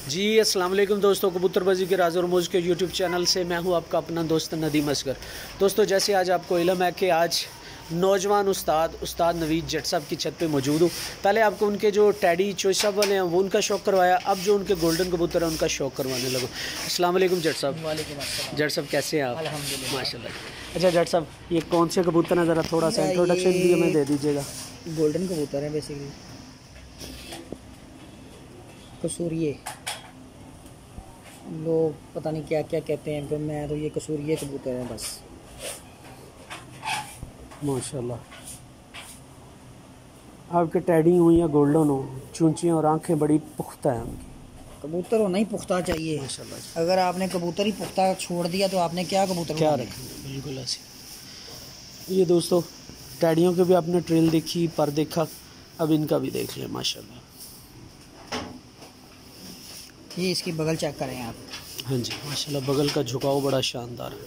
जी अस्सलाम वालेकुम दोस्तों, कबूतरबाजी के राज और मौज के यूट्यूब चैनल से मैं हूं आपका अपना दोस्त नदीम असगर। दोस्तों, जैसे आज आपको इल्म है कि आज नौजवान उस्ताद नवीद जट साहब की छत पे मौजूद हूँ। पहले आपको उनके जो टैडी चॉइस साहब वाले हैं वो उनका शौक़ करवाया, अब जो उनके गोल्डन कबूतर है उनका शौक़ करवाने लगो। अस्सलाम वालेकुम जट साहब। वालेकुम अस्सलाम। जट साहब कैसे हैं आप? अल्हम्दुलिल्लाह माशाल्लाह। अच्छा जट साहब, ये कौन से कबूतर हैं, ज़रा थोड़ा सा इंट्रोडक्शन भी हमें दे दीजिएगा। गोल्डन कबूतर है बेसिकली, कसूरिये लोग पता नहीं क्या क्या कहते हैं, पर मैं तो ये कसूरिये कबूतर है बस। माशाल्लाह, आपके टैडी हो या गोल्डन हो, चूंचियाँ और आंखें बड़ी पुख्ता हैं उनकी। कबूतर होना ही पुख्ता चाहिए माशाल्लाह। अगर आपने कबूतर ही पुख्ता छोड़ दिया तो आपने क्या कबूतर क्या रखेंगे, बिल्कुल ऐसे। ये दोस्तों, टैडियों के भी आपने ट्रेल देखी, पर देखा, अब इनका भी देख लिया। माशाल्लाह, ये इसकी बगल चेक करें आप। हाँ जी माशाल्लाह, बगल का झुकाव बड़ा शानदार है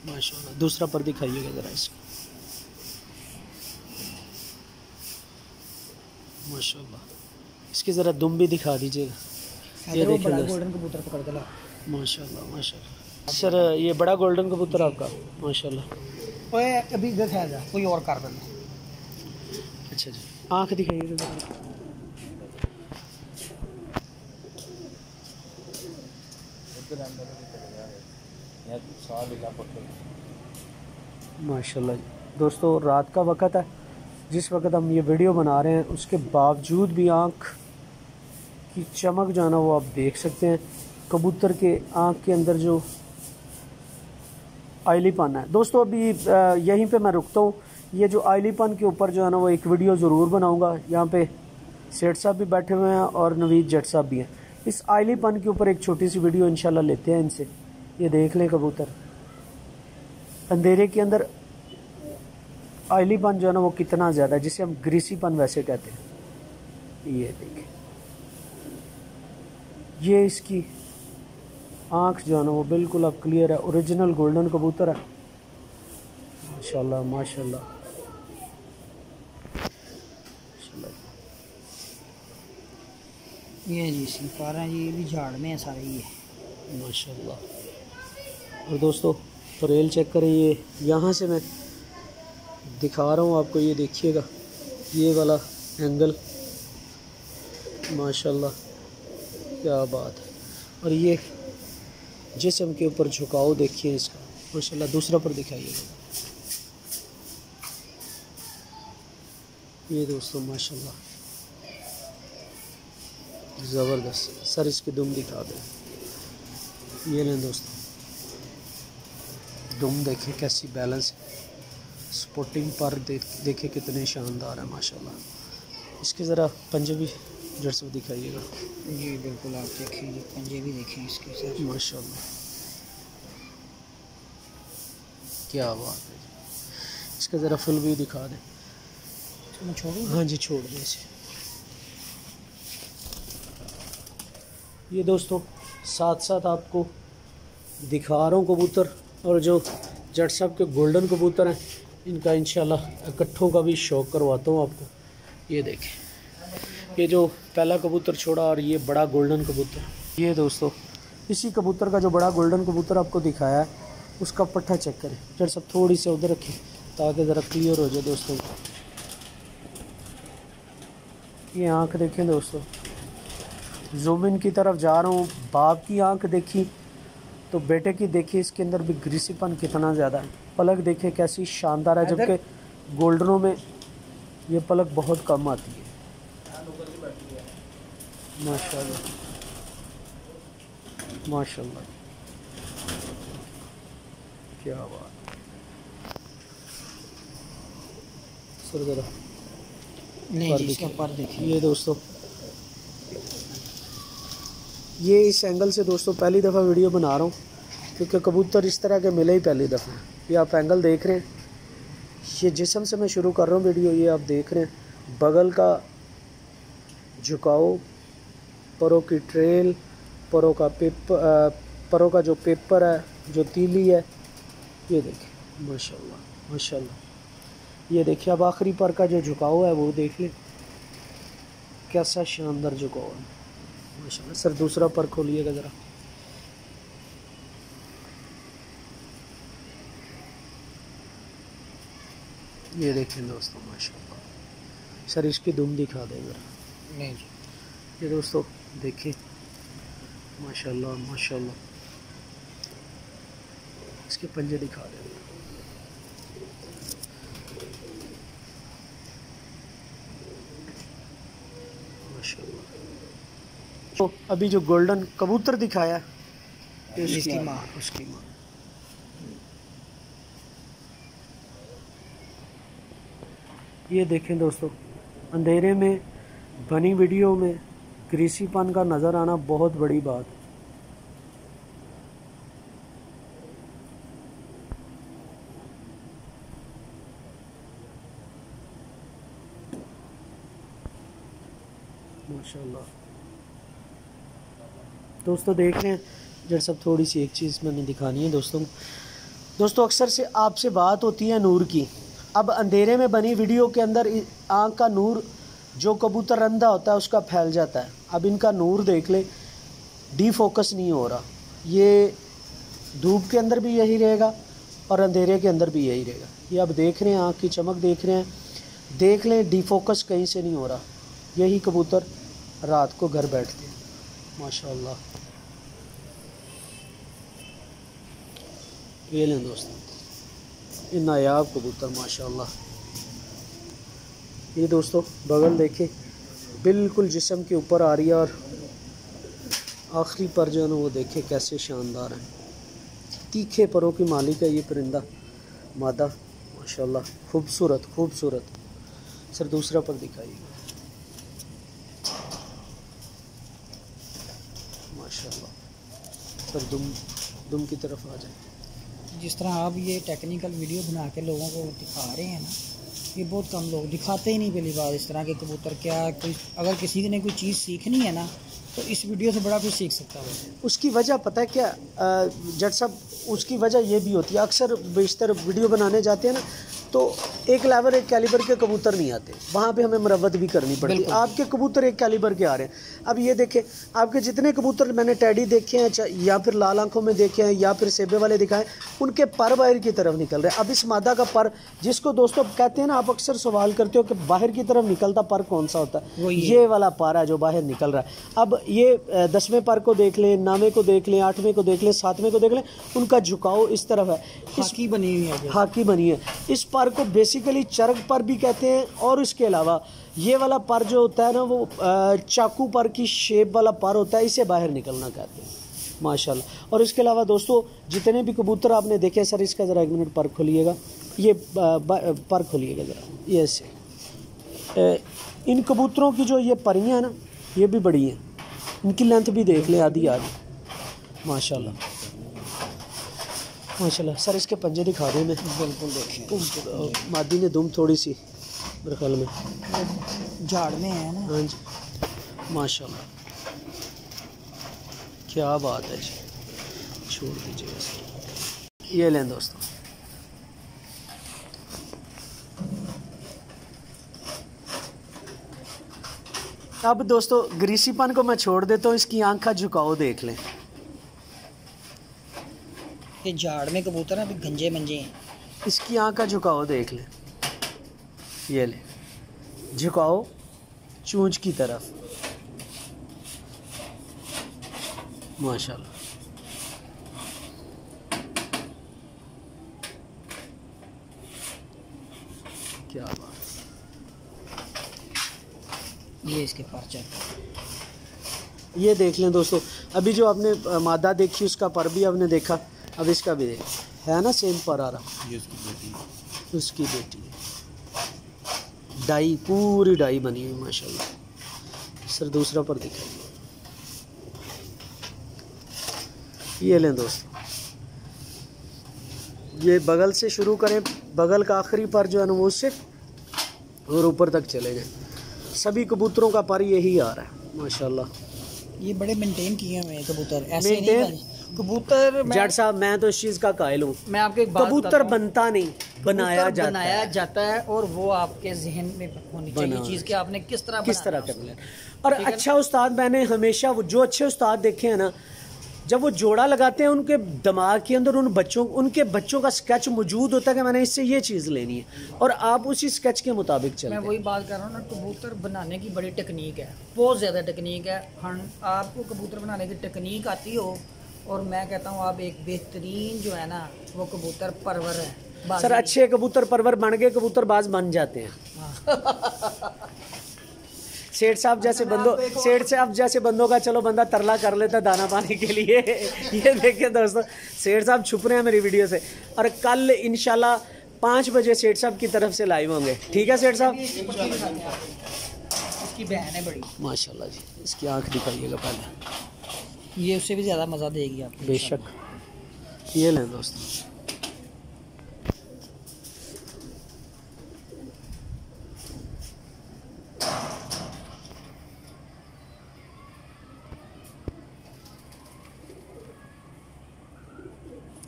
माशाल्लाह। दूसरा पर दिखाइएगा ज़रा इसको। माशाल्लाह, इसकी ज़रा दुम भी दिखा दीजिएगा। ये देखिए गोल्डन कबूतर पकड़ के ला। माशाल्लाह माशाल्लाह। सर, ये बड़ा गोल्डन कबूतर आपका माशाल्लाह। ओए अभी इधर खा जा, कोई और कर देना। अच्छा जी, आँख दिखाइएगा। माशाल्लाह दोस्तों, रात का वक़्त है, जिस वक़्त हम ये वीडियो बना रहे हैं उसके बावजूद भी आँख की चमक जो है ना वो आप देख सकते हैं। कबूतर के आँख के अंदर जो आइलीपन है दोस्तों, अभी यहीं पे मैं रुकता हूँ। ये जो आइलीपन के ऊपर जो है ना वो एक वीडियो ज़रूर बनाऊँगा। यहाँ पे सेठ साहब भी बैठे हुए हैं और नवीद जट साहब भी हैं। इस आइलीपन के ऊपर एक छोटी सी वीडियो इंशाल्लाह लेते हैं इनसे। ये देख लें कबूतर, अंधेरे के अंदर आइलीपन जो है ना वो कितना ज़्यादा है, जिसे हम ग्रीसीपन वैसे कहते हैं। ये देखें, ये इसकी आँख जो है ना वो बिल्कुल अब क्लियर है, ओरिजिनल गोल्डन कबूतर है। माशाल्लाह माशाल्लाह। ये जी सिंपारा है, ये भी झाड़ में है सारे ये माशाल्लाह। और दोस्तों, ट्रेल चेक करें, ये यहाँ से मैं दिखा रहा हूँ आपको, ये देखिएगा ये वाला एंगल, माशाल्लाह क्या बात है। और ये जिस्म के ऊपर झुकाव देखिए इसका, माशाल्लाह। दूसरा पर दिखाइएगा ये दोस्तों, माशाल्लाह ज़बरदस्त। सर, इसकी दुम दिखा दें। ये लें दोस्तों, दुम देखें कैसी बैलेंस, स्पोर्टिंग पर देखें कितने शानदार है माशाल्लाह। इसके ज़रा पंजे भी जड़ से दिखाइएगा। जी बिल्कुल, आप देखें, पंजे भी देखें इसके साथ। माशाल्लाह क्या बात है। इसका ज़रा फुल भी दिखा दें। मैं छोड़ूं? हाँ जी, छोड़ दें इसे। ये दोस्तों, साथ साथ आपको दिखा रहा हूँ कबूतर, और जो जट साहब के गोल्डन कबूतर हैं इनका इंशाल्लाह इकट्ठों का भी शौक़ करवाता हूँ आपको। ये देखें, ये जो पहला कबूतर छोड़ा और ये बड़ा गोल्डन कबूतर। ये दोस्तों, इसी कबूतर का जो बड़ा गोल्डन कबूतर आपको दिखाया है उसका पट्ठा चेक करें। जट साहब थोड़ी सी उधर रखें ताकि ज़रा क्लियर हो जाए दोस्तों। ये आँख देखें दोस्तों, जूम इन की तरफ जा रहा हूँ। बाप की आंख देखी तो बेटे की देखी, इसके अंदर भी ग्रीसीपन कितना ज़्यादा है। पलक देखे कैसी शानदार है, जबकि गोल्डनों में ये पलक बहुत कम आती है। माशाल्लाह माशाल्लाह, क्या बात। सर ज़रा नहीं जी, इसका पर देखिए। ये दोस्तों, ये इस एंगल से दोस्तों पहली दफ़ा वीडियो बना रहा हूँ क्योंकि कबूतर इस तरह के मिले ही पहली दफ़ा। ये आप एंगल देख रहे हैं, ये जिस्म से मैं शुरू कर रहा हूँ वीडियो। ये आप देख रहे हैं बगल का झुकाव, परों की ट्रेल, परों परों का जो पेपर है, जो तीली है, ये देखें माशाल्लाह माशाल्लाह। ये देखिए, अब आखिरी पर का जो झुकाव है वो देख लें। कैसा शानदार झुकाव है माशाल्लाह। सर दूसरा पर खोलिएगा ज़रा। ये देखें दोस्तों माशाल्लाह। सर इसकी दुम दिखा दें ज़रा। नहीं ये दोस्तों देखिए माशाल्लाह माशाल्लाह। इसके पंजे दिखा दें माशाल्लाह। तो अभी जो गोल्डन कबूतर दिखाया इसकी माँ। उसकी माँ। ये देखें दोस्तों, अंधेरे में बनी वीडियो में ग्रीसीपन का नज़र आना बहुत बड़ी बात है। माशाल्लाह दोस्तों देख रहे हैं जड़ सब। थोड़ी सी एक चीज़ मैंने दिखानी है दोस्तों अक्सर से आपसे बात होती है नूर की। अब अंधेरे में बनी वीडियो के अंदर आँख का नूर जो कबूतर रंधा होता है उसका फैल जाता है। अब इनका नूर देख ले, डी फोकस नहीं हो रहा। ये धूप के अंदर भी यही रहेगा और अंधेरे के अंदर भी यही रहेगा। ये अब देख रहे हैं आँख की चमक देख रहे हैं, देख लें डी फोकस कहीं से नहीं हो रहा। यही कबूतर रात को घर बैठते हैं माशाल्लाह। ये लें दोस्तों ये नायाब कबूतर माशाल्लाह। ये दोस्तों बगल देखे बिल्कुल जिस्म के ऊपर आ रही है और आखिरी पर जो है ना वो देखे कैसे शानदार है। तीखे परों की मालिक है ये परिंदा मादा माशाल्लाह। खूबसूरत खूबसूरत। सर दूसरा पर दिखाइएगा माशाल्लाह। सर दुम की तरफ आ जाए। जिस तरह आप ये टेक्निकल वीडियो बना के लोगों को दिखा रहे हैं ना, ये बहुत कम लोग दिखाते ही नहीं। पहली बात इस तरह के कबूतर क्या कोई अगर किसी ने कोई चीज़ सीखनी है ना तो इस वीडियो से बड़ा कुछ सीख सकता है। उसकी वजह पता है क्या जट साहब, उसकी वजह ये भी होती है अक्सर बेशतर वीडियो बनाने जाते हैं ना तो एक लेवल एक कैलिबर के कबूतर नहीं आते, वहाँ पे हमें मरम्मत भी करनी पड़ती है। आपके कबूतर एक कैलिबर के आ रहे हैं। अब ये देखें आपके जितने कबूतर मैंने टैडी देखे हैं या फिर लाल आंखों में देखे हैं या फिर सेबे वाले दिखाए, उनके पर बाहर की तरफ निकल रहे हैं। अब इस मादा का पर जिसको दोस्तों कहते हैं ना, आप अक्सर सवाल करते हो कि बाहर की तरफ निकलता पर कौन सा होता है, ये वाला पर है जो बाहर निकल रहा है। अब ये 10वें पर को देख लें, 9वें को देख लें, 8वें को देख लें, 7वें को देख लें, उनका झुकाव इस तरफ है। हाकी बनी हुई है, हाकी बनी है। इस पर को बेसिकली चरग पर भी कहते हैं और इसके अलावा ये वाला पर जो होता है ना वो चाकू पर की शेप वाला पर होता है, इसे बाहर निकलना कहते हैं माशाल्लाह। और इसके अलावा दोस्तों जितने भी कबूतर आपने देखे, सर इसका ज़रा 1 मिनट पर खोलिएगा, ये पर खोलिएगा ज़रा, ये ऐसे इन कबूतरों की जो ये परियाँ हैं ना ये भी बड़ी हैं, इनकी लेंथ भी देख लें आधी माशाल्लाह माशाल्लाह। सर इसके पंजे दिखा रहे हैं मैं, बिल्कुल देखें। मादी ने दुम थोड़ी सी मेरे ख्याल में झाड़ में है ना। हाँ जी माशाल्लाह क्या बात है जी, छोड़ दीजिएगा सर। ये लें दोस्तों अब दोस्तों ग्रीसीपन को मैं छोड़ देता हूँ, इसकी आँख का झुकाव देख लें। ये झाड़ में कबूतर हैं, अभी गंजे मंजे हैं। इसकी आँख का झुकाव देख लें, ये ले झुकाओ चूंच की तरफ माशाल्लाह। क्या बात। ये इसके परचा, ये देख लें दोस्तों। अभी जो आपने मादा देखी उसका पर भी आपने देखा, अब इसका भी देख है ना सेम पर आ रहा। ये उसकी बेटी है, डाई पूरी डाई बनी हुई माशाल्लाह। सर दूसरा पर दिखाइए, ये लें दोस्तों। ये बगल से शुरू करें, बगल का आखिरी पर जो है ना वो उससे और ऊपर तक चले गए। सभी कबूतरों का पर यही आ रहा है माशाल्लाह। ये बड़े मेंटेन किए हुए हैं कबूतर, ऐसे नहीं कबूतर जट साहब मैं तो इस चीज़ का कायल हूँ, मैं आपको एक बात कबूतर बनता नहीं, बनाया जाता है और वो आपके जहन में होनी चाहिए चीज़ कि आपने किस तरह करना। और अच्छा उस्ताद, मैंने हमेशा जो अच्छे उस्ताद देखे हैं ना, जब वो जोड़ा लगाते हैं उनके दिमाग के अंदर उनके बच्चों का स्केच मौजूद होता है कि मैंने इससे ये चीज़ लेनी है और आप उसी स्केच के मुताबिक चलते हैं। मैं वही बात कर रहा हूँ ना, कबूतर बनाने की बड़ी टेक्निक है, बहुत ज़्यादा टेक्निक है। आपको कबूतर बनाने की टेक्निक आती हो और मैं कहता हूँ आप एक बेहतरीन जो है ना वो कबूतर परवर है। सर अच्छे कबूतर परवर बन गए, कबूतर बाज बन जाते हैं। सेठ साहब जैसे बंदों का चलो बंदा तरला कर लेता दाना पानी के लिए। ये देखिए दोस्तों, सेठ साहब छुप रहे हैं मेरी वीडियो से, और कल इंशाल्लाह 5 बजे सेठ साहब की तरफ से लाइव होंगे। ठीक है सेठ साहब? इसकी बहन है बड़ी माशाल्लाह जी, इसकी आंख दिखाइएगा पहले, ये उससे भी ज़्यादा मज़ा देगी आपको बेशक। ये लें दोस्तों,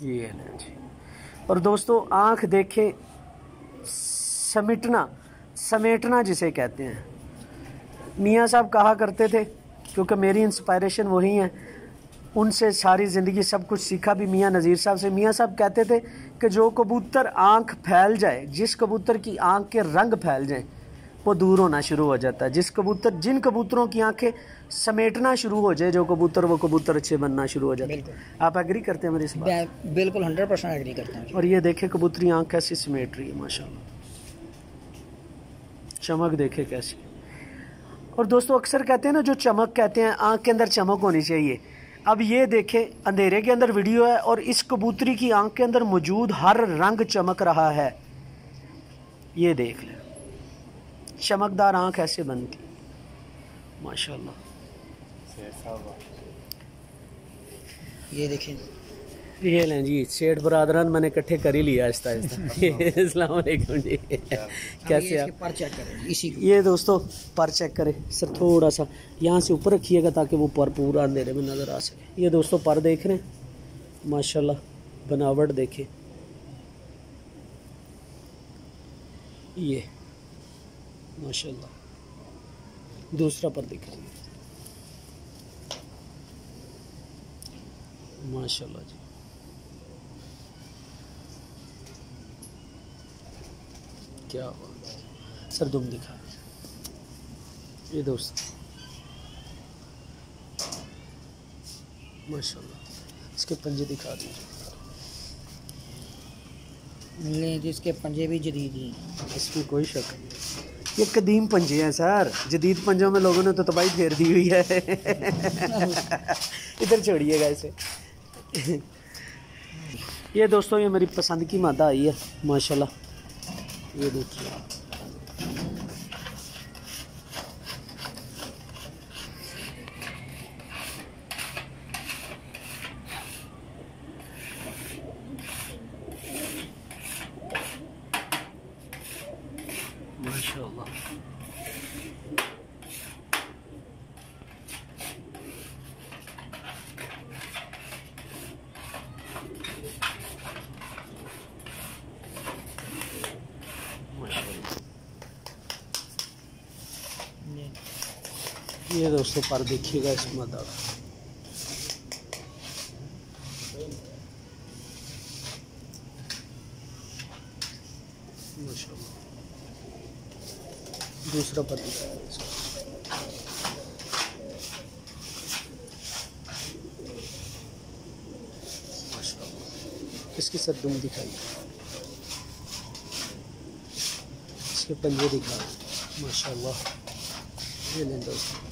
ये है जी। और दोस्तों आंख देखें, समेटना जिसे कहते हैं, मियाँ साहब कहा करते थे, क्योंकि मेरी इंस्पायरेशन वही है, उनसे सारी ज़िंदगी सब कुछ सीखा भी मियाँ नज़ीर साहब से। मियाँ साहब कहते थे कि जो कबूतर आंख फैल जाए, जिस कबूतर की आंख के रंग फैल जाए वो दूर होना शुरू हो जाता है। जिन कबूतरों की आंखें समेटना शुरू हो जाए वो कबूतर अच्छे बनना शुरू हो जाते हैं। आप एग्री करते हैं मेरी इस बात? बिल्कुल 100% एग्री करता हूँ। और ये देखे कबूतरी आंख कैसी समेट रही है माशाल्लाह, चमक देखे कैसी। और दोस्तों अक्सर कहते हैं ना, जो चमक कहते हैं, आंख के अंदर चमक होनी चाहिए। अब ये देखें, अंधेरे के अंदर वीडियो है और इस कबूतरी की आंख के अंदर मौजूद हर रंग चमक रहा है। ये देख लें, चमकदार आंख ऐसे बनती माशाल्लाह। ये देखें, ये लें जी, सेठ बरादरान मैंने इकट्ठे कर ही लिया आहिस्ता आहिस्ता। अस्सलाम वालेकुम जी, कैसे आप? पर चेक करें इसी को। ये दोस्तों पर चेक करें सर, थोड़ा सा यहाँ से ऊपर रखिएगा ताकि वो पर पूरा अंधेरे में नज़र आ सके। ये दोस्तों पर देख रहे हैं माशाल्लाह, बनावट देखें, ये माशाल्लाह। दूसरा पर दिख रही है माशाल्लाह जी, क्या बात है सर, दुम दिखा। ये दोस्त माशाल्लाह, इसके पंजे दिखा दीजिए। जिसके पंजे भी जदीद हैं, इसमें कोई शक नहीं, ये कदीम पंजे हैं सर, जदीद पंजों में लोगों ने तो तबाही फेर दी हुई है। इधर छोड़िएगा इसे। ये दोस्तों ये मेरी पसंद की मादा आई है माशाल्लाह, ये देखिए माशाल्लाह। ये दोस्तों पर देखिएगा इस मादा का, माशाल्लाह। दूसरा पर दिखाएगा इसको, माशाल्लाह। इसकी सर दुम दिखाइए, इसके पंजे दिखाए माशाल्लाह। ये लें दोस्तों,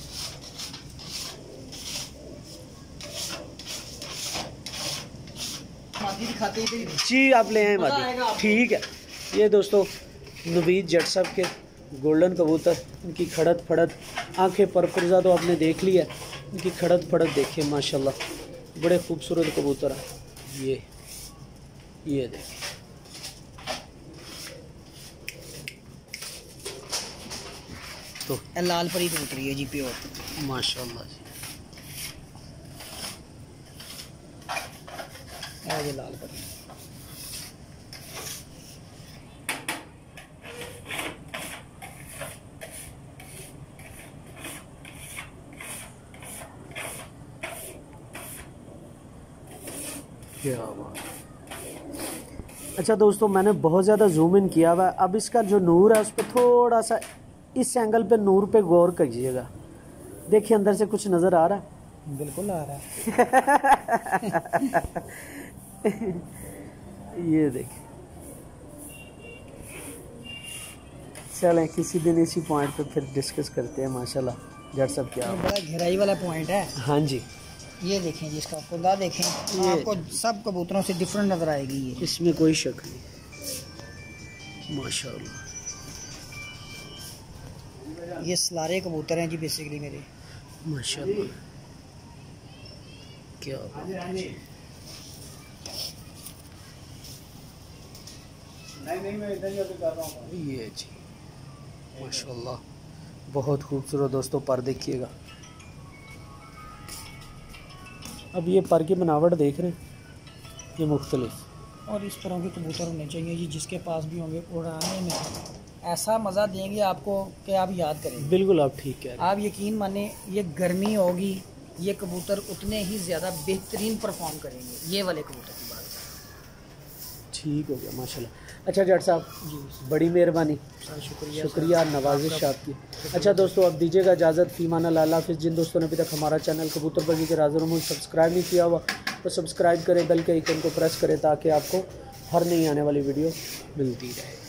जी आप ले आए मादी, ठीक है। ये दोस्तों नवीद जट साहब के गोल्डन कबूतर, उनकी खड़त फड़त आंखें पर पुर्जा तो आपने देख लिया, उनकी खड़त फड़त देखिए माशाल्लाह, बड़े खूबसूरत कबूतर हैं। ये देखिए तो लाल परी कबूतरी है जी, प्योर माशाल्लाह जी। ये लाल पर क्या बात। अच्छा दोस्तों, मैंने बहुत ज़्यादा जूम इन किया हुआ है। अब इसका जो नूर है उस पर थोड़ा सा इस एंगल पे नूर पे गौर कीजिएगा। देखिए अंदर से कुछ नज़र आ रहा है? बिल्कुल आ रहा है। ये देखिए। चलें किसी दिन इसी पॉइंट पे फिर डिस्कस करते हैं। माशाल्लाह जट साहब क्या बड़ा गहराई वाला पॉइंट है। हाँ जी, ये देखें जी, इसका खुदा देखें, आपको सब कबूतरों से डिफरेंट नज़र आएगी ये, इसमें कोई शक नहीं। माशाल्लाह ये सलारे कबूतर हैं जी बेसिकली मेरे। माशाल्लाह क्या बात है जी। ये जी माशाल्लाह बहुत खूबसूरत दोस्तों। पर देखिएगा, अब ये पर की बनावट देख रहे हैं, ये मुख्तलिफ और इस तरह के कबूतर होने चाहिए जी, जिसके पास भी होंगे उड़ाने में ऐसा मज़ा देंगे आपको कि आप याद करेंगे। बिल्कुल आप ठीक कह रहे हैं। आप यकीन माने, ये गर्मी होगी, ये कबूतर उतने ही ज़्यादा बेहतरीन परफॉर्म करेंगे, ये वाले कबूतर की बात। ठीक हो गया माशाल्लाह। अच्छा जट साहब जी, बड़ी मेहरबानी, शुक्रिया नवाजिश आपकी। अच्छा दोस्तों, अब दीजिएगा इजाज़त। फ़ीमान अल्लाह हाफ़िज़। जिन दोस्तों ने अभी तक हमारा चैनल कबूतर बगी के राज़ रमूज़ सब्सक्राइब नहीं किया हुआ तो सब्सक्राइब करें, बेल के आइकन को प्रेस करें ताकि आपको हर नई आने वाली वीडियो मिलती रहे।